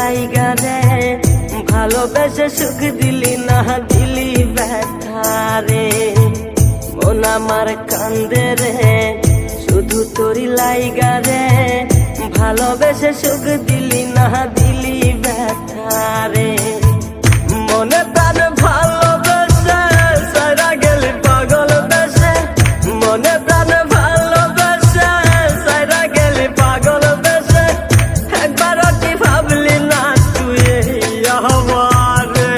লাইগা রে ভালোবেসে সুখ দিলি না দিলি ব্যথা রে মন আমার কান্দে রে শুধু তোরি লাইগা রে ভালোবেসে সুখ দিলি না দিলি ব্যথা রে মনে প্রাণ ভালোবেসে সারা গেলি পাগল বেসে মনে প্রাণ ভালোবেসে সারা গেলি পাগল বেসে একবারও কি ভাবলি না তুই আমারে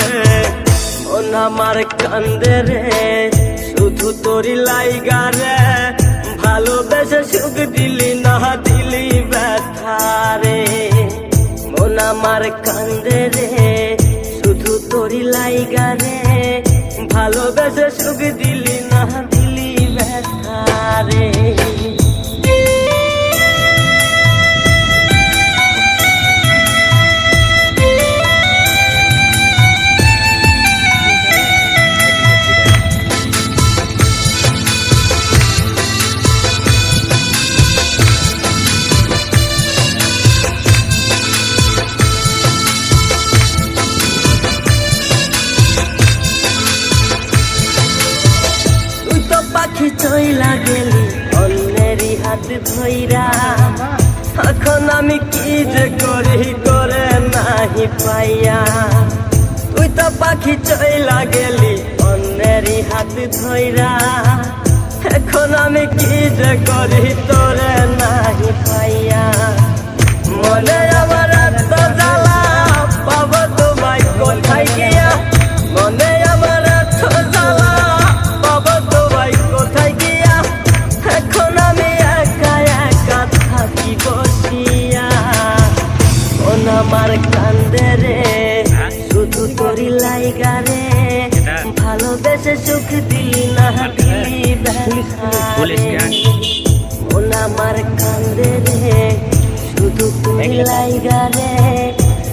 মন আমার কান্দে রে শুধু তোরি লাইগা রে ভালোবেসে সুখ দিলি না দিলি ব্যথা রে মন আমার কান্দে রে শুধু তোরি লাইগা রে ভালোবেসে সুখ দিলি না দিলি ব্যথা রে পাখি চইলা গেলি অন্যেরই হাত ধইরা এখন আমি কি যে করি করে নাহি পাইয়া তুই তো পাখি চইলা গেলি অন্যেরই হাত ধইরা এখন আমি কি যে করি তোরে নাহি পাইয়া মনে আমার এত জ্বালা পাবো তোমায় কোথায় গিয়া মনে আমার এত জ্বালা পাবো তোমায় কোথায় গিয়া এখন আমি একা একা থাকি বসিয়া মন আমার কান্দে রে শুধু তোরি লাইগা রে ভালোবেসে সুখ দিলি না দিলি ব্যথা রে মন আমার কান্দে রে শুধু তোরি লাইগা রে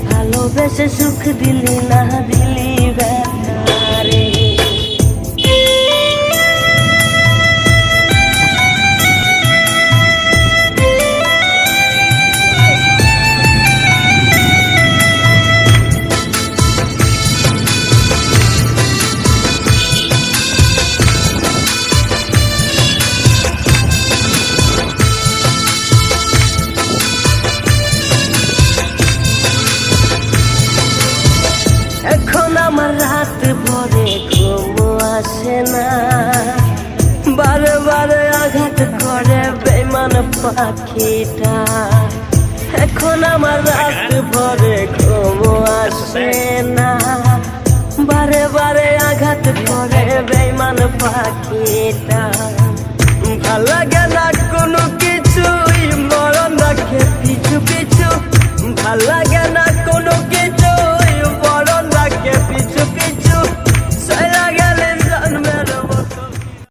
ভালোবেসে সুখ দিলি না দিলি ব্যথা রে এখন আমার রাত ভরে ঘুম আসে না বারে বারে আঘাত করে বেমান পাখিটা এখন আমার রাত ভরে ঘুম আসে না বারে বারে আঘাত করে বেমান পাখিটা ভাল লাগে না